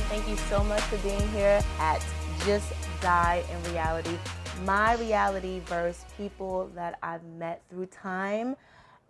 Thank you so much for being here at Just Die in Reality. My reality versus people that I've met through time.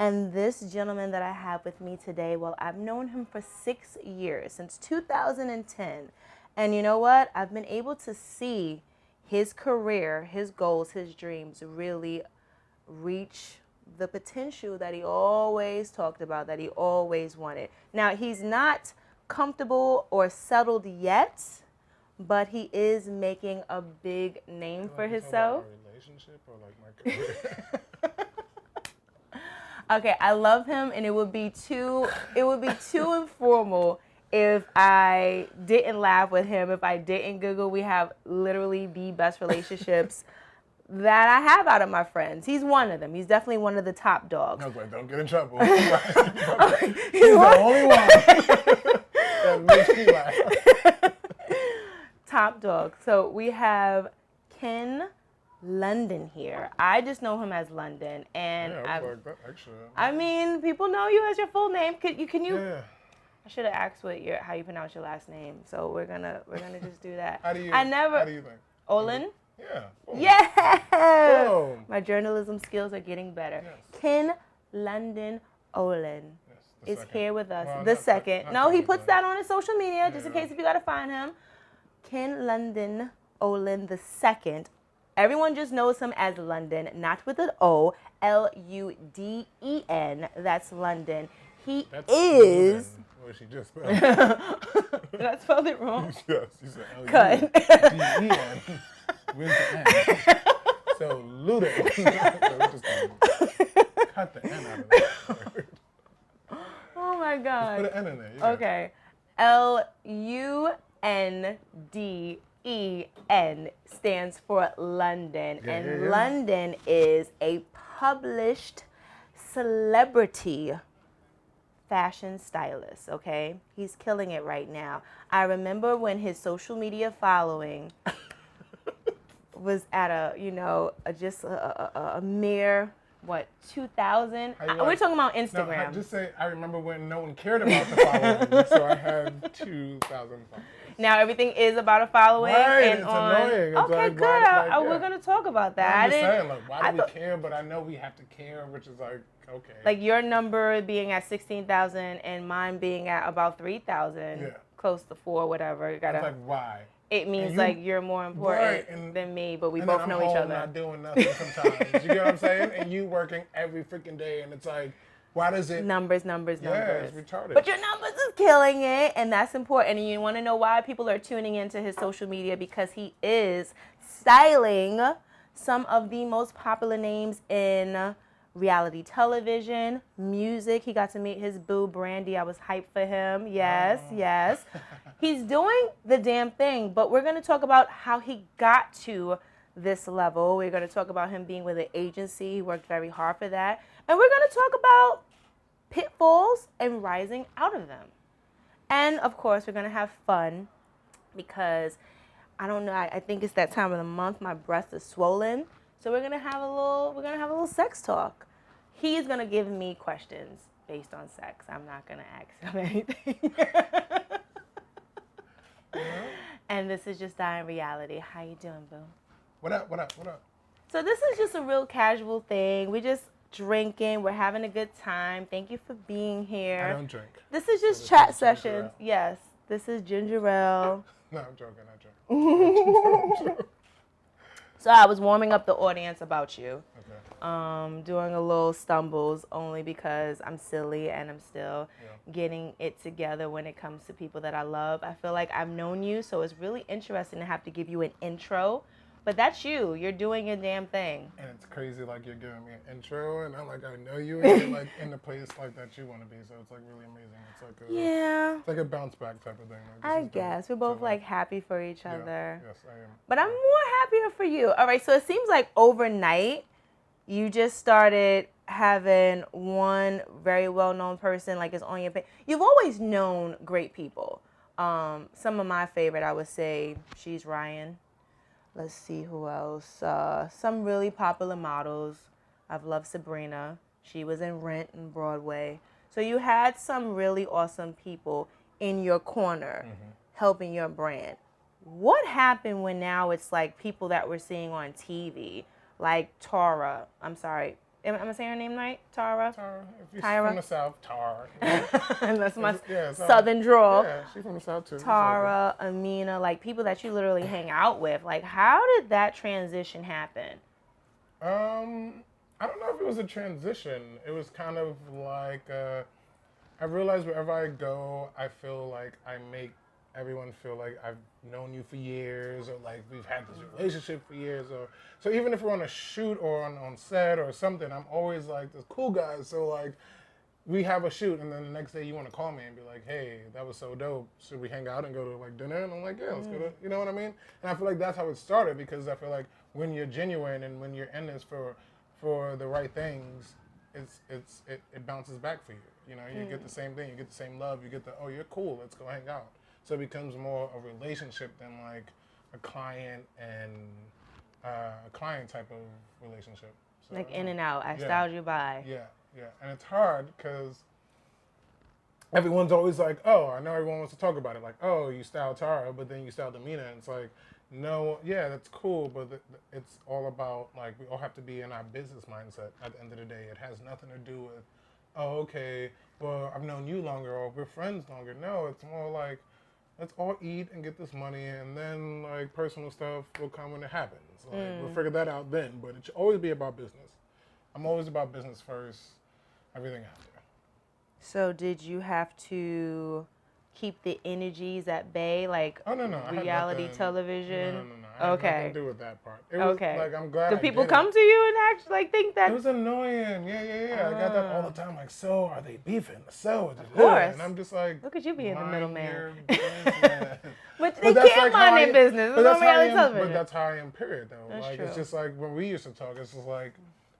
And this gentleman that I have with me today, well, I've known him for 6 years, since 2010. And you know what? I've been able to see his career, his goals, his dreams really reach the potential that he always talked about, that he always wanted. Now, he's not comfortable or settled yet, but he is making a big name for himself. My relationship or like my career? Okay, I love him, and it would be too informal if I didn't laugh with him, if I didn't giggle. We have literally the best relationships that I have out of my friends. He's one of them. He's definitely one of the top dogs. I was like, don't get in trouble. He's the only one that makes me laugh. Top dog. So we have Ken Lunden here. I just know him as Lunden, and Yeah, I was like that, actually. I mean, people know you as your full name. Can you? Yeah. I should have asked how you pronounce your last name. So we're gonna just do that. How do you think? Olin. Yeah. Boom. Yeah. Boom. My journalism skills are getting better. Yes. Ken Lunden Olin is here with us. Well, the not second. No, he puts technically. that on his social media just in case if you gotta find him. Ken Lunden Olin the second. Everyone just knows him as Lunden, not with an O. Luden. That's London. That's is. Lunden, what she just spelled. Did I spell it wrong? Yes, you said Cut. L-U-D-E-N with the N. So Lunden. So we're just gonna cut the N out of that word. Oh my God. Just put an N in there. You got it. Okay. Lunden stands for London. Yeah, and yeah, yeah. London is a published celebrity fashion stylist, okay? He's killing it right now. I remember when his social media following was at a mere, 2,000? We're talking about Instagram. No, just say, I remember when no one cared about the following, so I had 2,000 followers. Now everything is about a following. Right, and it's on, annoying. It's okay, like, good. why, We're going to talk about that. I'm just saying, like, why do we thought- care? But I know we have to care, which is like, okay. Like your number being at 16,000 and mine being at about 3,000, Yeah. close to 4, whatever. You gotta, it's like, why? it means and like you're more important right, than me, but we and both then know I'm each home other. not doing nothing sometimes. You get what I'm saying? And you working every freaking day, and it's like, why does it? Numbers. Yeah, it's retarded. But your numbers is killing it, and that's important. And you want to know why people are tuning into his social media, because he is styling some of the most popular names in reality television, music. He got to meet his boo, Brandy. I was hyped for him. Yes. He's doing the damn thing, but we're going to talk about how he got to this level. We're going to talk about him being with an agency. He worked very hard for that. And we're going to talk about pitfalls and rising out of them. And of course, we're going to have fun because I don't know, I think it's that time of the month. My breast is swollen. So we're going to have a little sex talk. He's going to give me questions based on sex. I'm not going to ask him anything. And this is Just Die in Reality. How you doing, boo? What up? So this is just a real casual thing. We just drinking. We're having a good time. Thank you for being here. I don't drink. This is just this chat is ginger sessions. ale. Yes, this is ginger ale. No, I'm joking. So I was warming up the audience about you. Okay. Doing a little stumbles only because I'm silly and I'm still Yeah. getting it together when it comes to people that I love. I feel like I've known you, so it's really interesting to have to give you an intro. But that's you. You're doing your damn thing. And it's crazy, like, you're giving me an intro, and I'm like, I know you, and you're, like, in the place, like, that you want to be, so it's, like, really amazing. It's, like, Yeah, it's like a bounce back type of thing. Like, this I is dope. guess. We're both, So, like, happy for each yeah, other. Yes, I am. But I'm more happier for you. All right, so it seems like overnight, you just started having one very well-known person, like, is on your page. You've always known great people. Some of my favorite, I would say, She's Ryan. Let's see who else. Some really popular models. I've loved Sabrina. She was in Rent and Broadway. So you had some really awesome people in your corner helping your brand. What happened when now it's like people that we're seeing on TV, like Tara? I'm sorry. Am I saying her name right? Tara? Tara. If you're Tyra? from the South, Tara. That's my It's southern drawl. Yeah, she's from the South too. Tara, Amina, like people that you literally hang out with. Like, how did that transition happen? I don't know if it was a transition. It was kind of like I realized wherever I go, I feel like I make everyone feel like I've known you for years, or like we've had this relationship for years, or so even if we're on a shoot or on set or something, I'm always like this cool guy. So like we have a shoot, and then the next day you want to call me and be like, hey, that was so dope. Should we hang out and go to like dinner? And I'm like, yeah, let's go to, you know what I mean? And I feel like that's how it started, because I feel like when you're genuine and when you're in this for the right things, it bounces back for you. You know, you get the same thing, you get the same love, you get the, oh, you're cool, let's go hang out. So it becomes more a relationship than like a client and a client type of relationship. So, Like in and out. I yeah. styled you by. Yeah, yeah. And it's hard because everyone's always like, oh, I know everyone wants to talk about it. Like, oh, you styled Tara, but then you styled Amina. And it's like, no, yeah, that's cool, but it's all about, like, we all have to be in our business mindset at the end of the day. It has nothing to do with, oh, okay, well, I've known you longer, or we're friends longer. No, it's more like, let's all eat and get this money, and then, like, personal stuff will come when it happens. Like, we'll figure that out then, but it should always be about business. I'm always about business first, everything after. So did you have to keep the energies at bay, like Oh, no. reality television? No. I had Okay. nothing to do with that part. It was, Okay. like, I'm glad Do I people did come it. to you and actually like think that? It was annoying. Yeah. I got that all the time. Like, so are they beefing? So, Of course. and I'm just like, Look at you being the mind middleman. your business. But they that's can't like how mind I their am- business. But It's that's on how I reality am. television. But that's how I am. Period. Though. That's like true. it's just like when we used to talk. It's just like,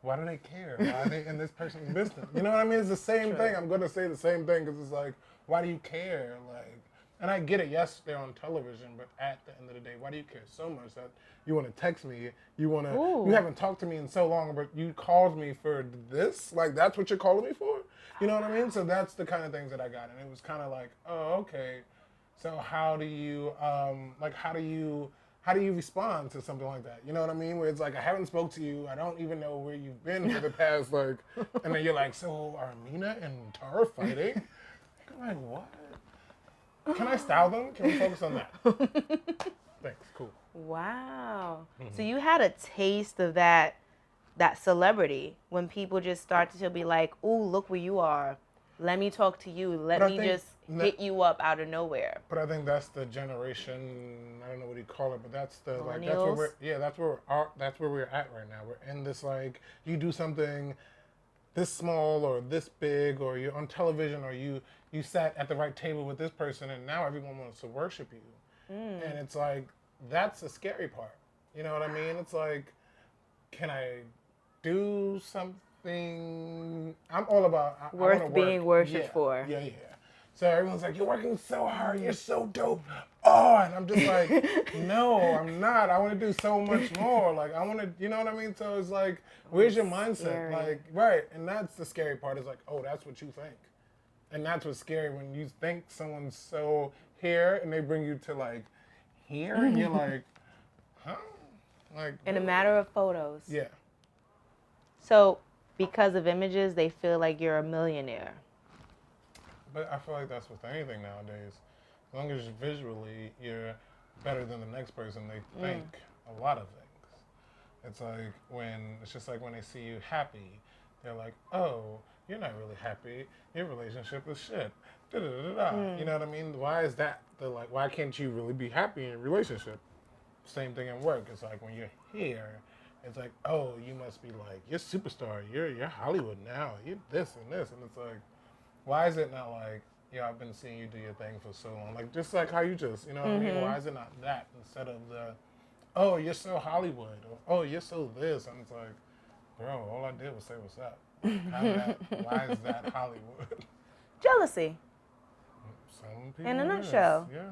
why do they care? Why are they in this person's business? You know what I mean? It's the same thing. I'm going to say the same thing because it's like, why do you care? Like, and I get it. Yes, they're on television, but at the end of the day, why do you care so much that you want to text me? You want to. You haven't talked to me in so long, but you called me for this. Like that's what you're calling me for. You know what I mean? So that's the kind of things that I got, and it was kind of like, oh, okay. So how do you how do you respond to something like that? You know what I mean? Where it's like, I haven't spoke to you. I don't even know where you've been for the past, like, and then you're like, so are Amina and Tara fighting? I'm like, what? Can I style them? Can we focus on that? Thanks, cool. Wow. So you had a taste of that celebrity when people just start to be like, ooh, look where you are. Let me talk to you. Let me just hit you up out of nowhere. But I think that's the generation. I don't know what you call it, but that's the like that's Millennials? where that's where we're at right now. We're in this like you do something this small or this big, or you're on television, or you sat at the right table with this person, and now everyone wants to worship you. And it's like that's the scary part. You know what I mean? It's like, can I do something? I'm all about I Worth wanna being work. worshipped for. Yeah. So everyone's like, you're working so hard, you're so dope. Oh, and I'm just like, no, I'm not. I want to do so much more. Like, I want to, you know what I mean? So it's like, where's your mindset? Scary. Like, right. And that's the scary part is like, oh, that's what you think. And that's what's scary when you think someone's so here and they bring you to like here and you're like, huh? Like, In a matter of photos. yeah. So because of images, they feel like you're a millionaire. But I feel like that's with anything nowadays. As long as visually you're better than the next person, they think a lot of things. It's like it's just like when they see you happy, they're like, oh, you're not really happy. Your relationship is shit. You know what I mean? Why is that? They're like, why can't you really be happy in a relationship? Same thing in work. It's like when you're here, it's like, oh, you must be like, you're superstar. You're Hollywood now. You're this and this. And it's like, why is it not like, I've been seeing you do your thing for so long. Like, just like how you just, you know what I mean? Why is it not that instead of the, oh, you're so Hollywood, or oh, you're so this. And it's like, bro, all I did was say what's up. Why is that Hollywood? Jealousy. Some people In a it nutshell. is, yeah.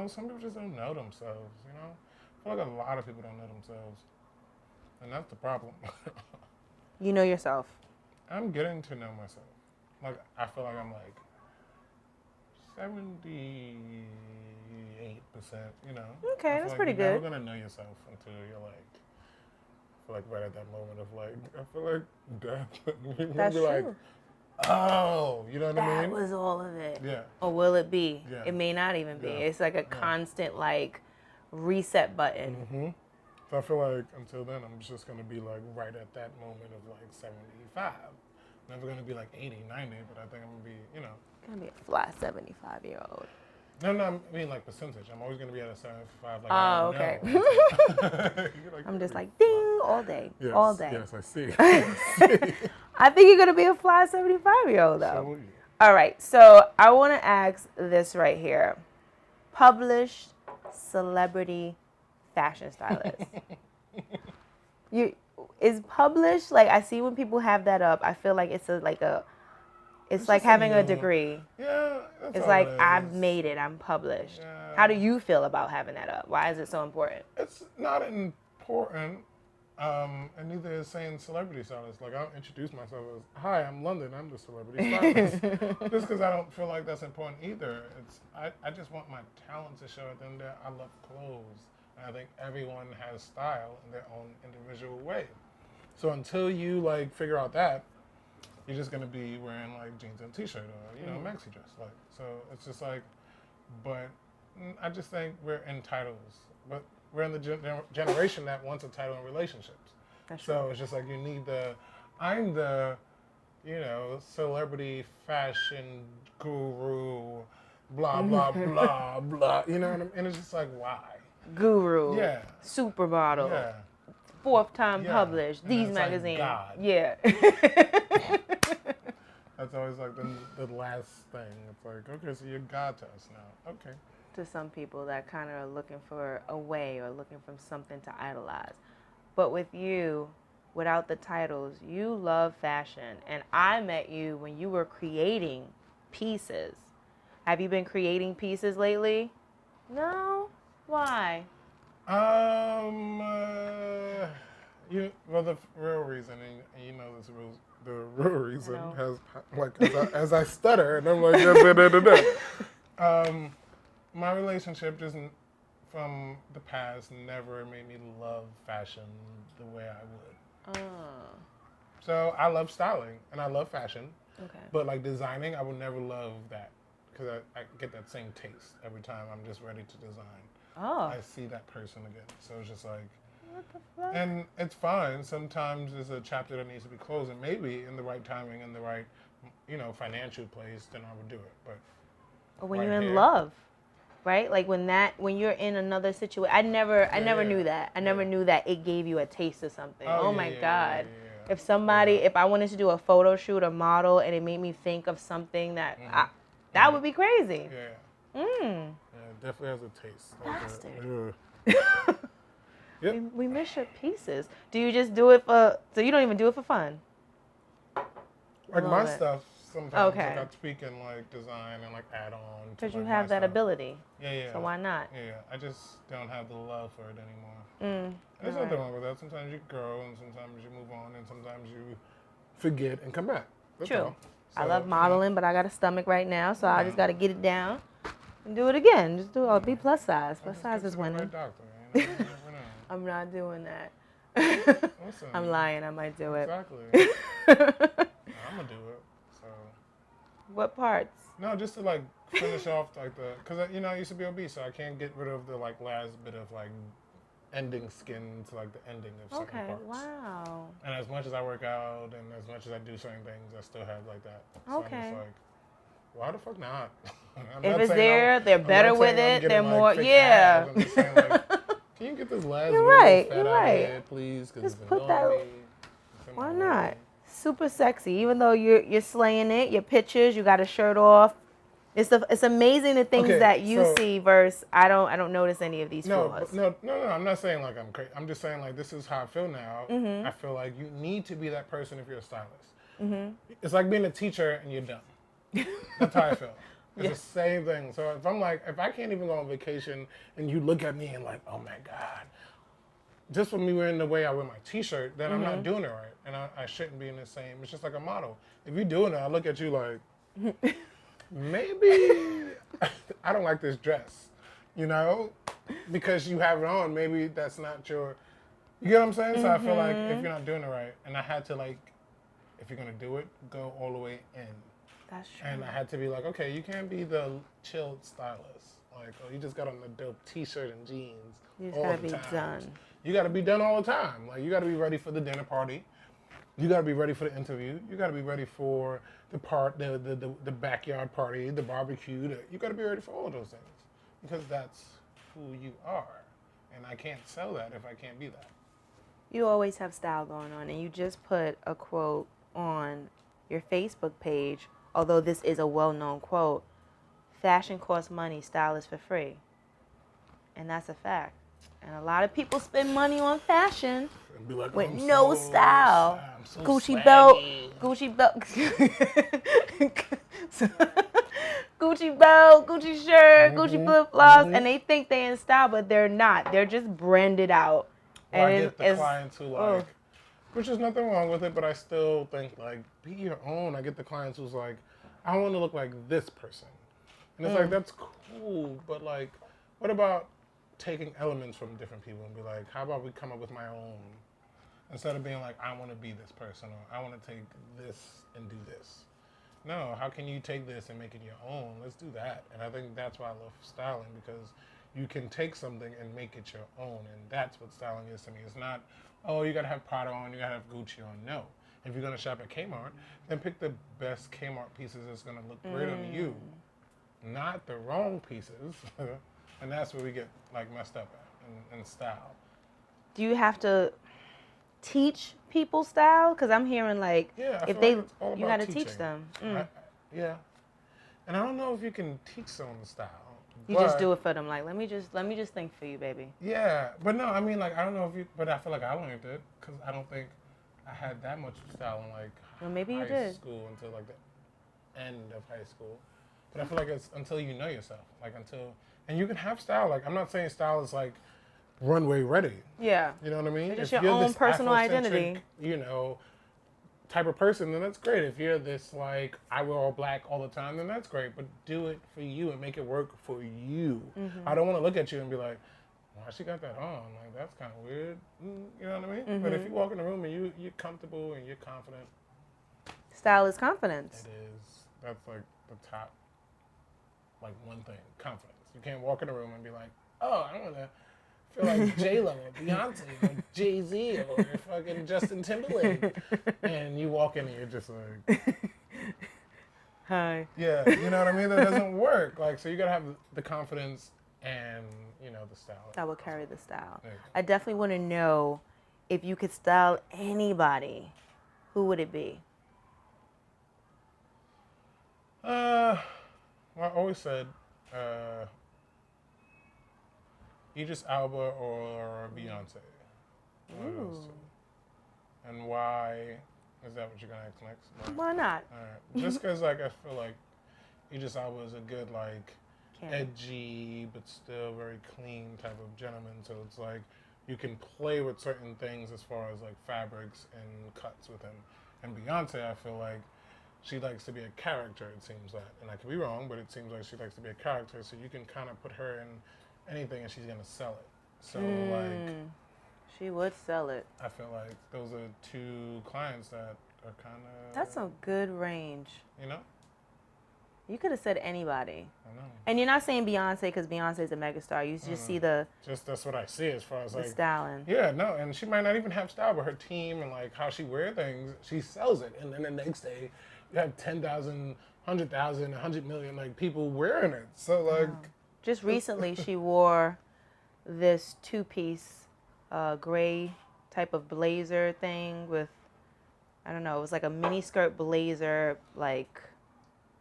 No, some people just don't know themselves, you know? I feel like a lot of people don't know themselves. And that's the problem. You know yourself. I'm getting to know myself. Like, I feel like I'm like 78%, you know. Okay, I feel that's like pretty you're never good. gonna know yourself until you're like, I feel like right at that moment of like, I feel like death. You're gonna That's be like, true. oh, you know what I That mean? was all of it. Yeah. Or will it be? Yeah. It may not even be. Yeah. It's like a Yeah. constant like reset button. Mm-hmm. So I feel like until then, I'm just gonna be like right at that moment of like 75. Never gonna be like 80, 90, but I think I'm gonna be, you know. Gonna be a fly 75-year-old. No, I mean like percentage. I'm always gonna be at a 75. Like, Oh, I okay. don't know. Like, I'm just like ding all day, yes, all day. Yes, I see. I see. I think you're gonna be a fly 75-year-old though. So will you. All right, so I want to ask this right here: published celebrity fashion stylist. You is published like I see when people have that up. I feel like it's it's like just having a new- degree. Yeah, that's It's all like it is. I've made it. I'm published. Yeah. How do you feel about having that up? Why is it so important? It's not important, and neither is saying celebrity stylist. Like, I don't introduce myself as, hi, I'm Lunden, I'm the celebrity stylist. Just because I don't feel like that's important either. I just want my talent to show at the end of the day. I love clothes. And I think everyone has style in their own individual way. So until you, like, figure out that, you're just going to be wearing, like, jeans and t-shirt or, you know, maxi dress. Like, so it's just like, but I just think we're in titles. But we're in the generation that wants a title in relationships. That's So true. it's just like you need I'm the, you know, celebrity fashion guru, blah, blah, blah, blah. You know what I mean? And it's just like, why? Guru. Yeah. Supermodel. Yeah. Fourth time Yeah. published. And These it's like magazines. God. Yeah. That's always like the last thing. It's like, okay, so you're God to us now. Okay. To some people that kind of are looking for a way or looking for something to idolize. But with you, without the titles, you love fashion. And I met you when you were creating pieces. Have you been creating pieces lately? No? Why? Well, the real reason, and you know this the real reason know. has, like, as I stutter, and I'm like, da, da, da, da, da. My relationship just from the past never made me love fashion the way I would. So I love styling and I love fashion, Okay. but like designing, I would never love that because I get that same taste every time I'm just ready to design. Oh. I see that person again. So it's just like, What the fuck? and it's fine. Sometimes there's a chapter that needs to be closed, and maybe in the right timing, in the right, you know, financial place, then I would do it. But Or when right you're in here. love, right? Like when you're in another situation. I never Yeah. knew that. I never Yeah. knew that it gave you a taste of something. Oh, yeah, my yeah, God. yeah. If somebody, if I wanted to do a photo shoot or model and it made me think of something that, that would be crazy. Yeah, Mm. yeah, it definitely has a taste. Like Bastard. that. Yep. We miss your pieces. Do you just do it for, so you don't even do it for fun? Like Love my it. stuff, sometimes Okay. like I tweak and like design and like add on. Because to, you like, have my that stuff. ability. Yeah, yeah. So why not? Yeah, I just don't have the love for it anymore. Mm. There's You're nothing right. wrong with that. Sometimes you grow and sometimes you move on and sometimes you forget and come back. That's True. all. I So, love modeling, but I got a stomach right now, so I Yeah. just got to get it down and do it again. Just do it. I'll be plus size. I Plus just size get is to the right winning. doctor, you never know. I'm not doing that. Listen, I'm lying. I might do it. Exactly. I'm gonna do it. So What parts? no, just to like finish off like because you know I used to be obese, so I can't get rid of the like last bit of like ending skin to like the ending of certain Okay. parts. Wow. And as much as I work out and as much as I do certain things, I still have like that. So Okay. I'm just like, why the fuck not? I'm If not it's saying there, they're I'm not better with saying I'm it. getting, They're like, more. fake Yeah. abs. I'm just saying, like, can you get this last You're little right, fat you're out right. of here, please? Because Just it's put annoying that- me. It's in Why my not? way. Super sexy. Even though you're slaying it, your pictures, you got a shirt off. It's amazing the things Okay, that you so- see versus I don't notice any of these No, flaws. but no. I'm not saying like I'm crazy. I'm just saying like this is how I feel now. I feel like you need to be that person if you're a stylist. It's like being a teacher and you're dumb. That's how I feel. It's the same thing. So if I can't even go on vacation and you look at me and like, oh my God, just for me wearing the way I wear my t-shirt, then I'm not doing it right. And I shouldn't be in the same. It's just like a model. If you're doing it, I look at you like, maybe I don't like this dress, you know, because you have it on. Maybe that's not your. You get what I'm saying? So I feel like if you're not doing it right, and I had to like, if you're gonna do it, go all the way in. That's true. And I had to be like, okay, you can't be the chilled stylist. Like, oh, you just got on the dope T-shirt and jeans You just all gotta the be time. done. You gotta be done all the time. Like, you gotta be ready for the dinner party. You gotta be ready for the interview. You gotta be ready for the backyard party, the barbecue. You gotta be ready for all of those things because that's who you are. And I can't sell that if I can't be that. You always have style going on, and you just put a quote on your Facebook page, although this is a well-known quote: fashion costs money, style is for free. And that's a fact. And a lot of people spend money on fashion And be like, with I'm no so style. I'm so Gucci swaggy. belt, Gucci belt, Gucci belt, Gucci shirt, Gucci flip-flops, and they think they're in style, but they're not. They're just branded out. Well, I And get the it's- clients who like, which is nothing wrong with it, but I still think like, be your own. I get the clients who's like, I want to look like this person. And it's like, that's cool, but like, what about taking elements from different people and be like, how about we come up with my own? Instead of being like, I want to be this person, or I want to take this and do this. No, how can you take this and make it your own? Let's do that. And I think that's why I love styling, because you can take something and make it your own. And that's what styling is to me. It's not, oh, you got to have Prada on, you got to have Gucci on. No. If you're going to shop at Kmart, then pick the best Kmart pieces that's going to look great on you, not the wrong pieces. And that's where we get like messed up at in style. Do you have to teach people style? Because I'm hearing like, Yeah, I if feel they, like it's all you about got to teach teaching. them. Yeah. And I don't know if you can teach someone style. You just do it for them. Like, let me just think for you, baby. Yeah, but no, I mean, like, I don't know if you, but I feel like I learned it because I don't think I had that much style in like Well, maybe you high did. school until like the end of high school. But I feel like it's until you know yourself, and you can have style. Like, I'm not saying style is like runway ready. Yeah. You know what I mean? It's just If your you're own this personal Afrocentric, identity. You know, type of person, then that's great. If you're this like I wear all black all the time, then that's great. But do it for you and make it work for you. I don't want to look at you and be like, why she got that on? Like, that's kind of weird. You know what I mean? But if you walk in the room and you're comfortable and you're confident, Style is confidence. it is. That's like the top, like one thing, confidence. You can't walk in the room and be like, oh, I want to feel like J-Lo or Beyonce or Jay-Z or fucking Justin Timberlake. And you walk in and you're just like, Hi. yeah, you know what I mean? That doesn't work. Like, so you got to have the confidence and, you know, the style. That will carry the style. There you go. I definitely want to know if you could style anybody, who would it be? Well, I always said Idris Elba or Beyonce. One of those two. And why is that what you're gonna ask next? No. Why not? All right. Just because like I feel like Idris Elba is a good like Candy. edgy but still very clean type of gentleman. So it's like you can play with certain things as far as like fabrics and cuts with him. And Beyonce, I feel like she likes to be a character. It seems like, and I could be wrong, but it seems like she likes to be a character. So you can kind of put her in anything and she's gonna sell it. So like, She would sell it. I feel like those are two clients that are kind of. That's a good range. You know. You could have said anybody. I know. And you're not saying Beyonce because Beyonce is a megastar. You just see the Just that's what I see as far as like. styling. Yeah, no, and she might not even have style, but her team and like how she wear things, she sells it, and then the next day, you have 10,000, 100,000, 100 million like people wearing it. So like. Just recently, she wore this two-piece gray type of blazer thing with, I don't know, it was like a mini skirt blazer, like,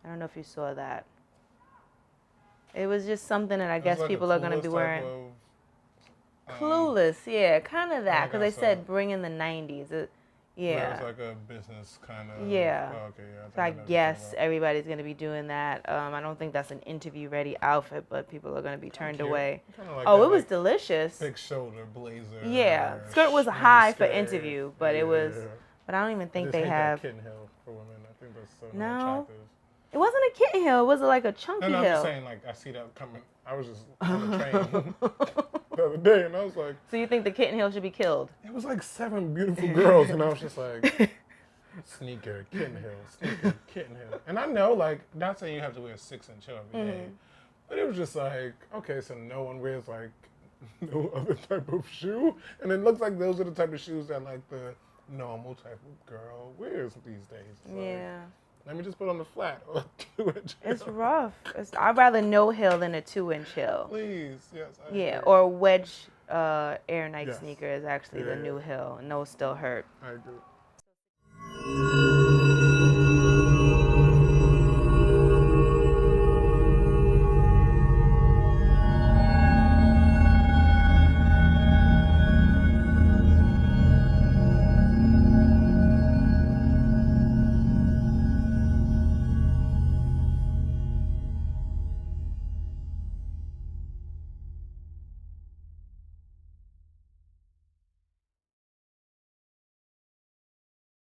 I don't know if you saw that. It was just something that I guess like people a are going to be Clueless wearing. type of, Clueless, yeah, kind of that, like because I they said saw. bring in the 90s. Where Yeah. it's like a business kind of. Yeah. Oh, okay, yeah. So I know what you're guess talking about. everybody's going to be doing that. I don't think that's an interview-ready outfit, but people are going to be turned Cute. away. Kinda like Oh, that, it was like, delicious. big shoulder blazer. Yeah, or skirt was mini high for skirt. interview, but it was. Yeah. But I don't even I think just they hate have. that kitten heel for women. I think that's so No? not attractive. It wasn't a kitten heel. It was like a chunky No, I'm heel. just saying, like, I see that coming. I was just on the train the other day, and I was like, So you think the kitten heel should be killed? it was like 7 beautiful girls, and I was just like, sneaker, kitten heel, sneaker, kitten heel. And I know, like, not saying you have to wear a 6-inch heel every day, but it was just like, okay, so no one wears, like, no other type of shoe? And it looks like those are the type of shoes that, like, the normal type of girl wears these days. It's Yeah. like, let me just put on the flat or 2-inch heel. It's rough. I'd rather no heel than a 2-inch heel. Please, yes. I Yeah, agree. or wedge Air Nike Yes. sneaker is actually the Yeah. new heel, and those still hurt. I agree.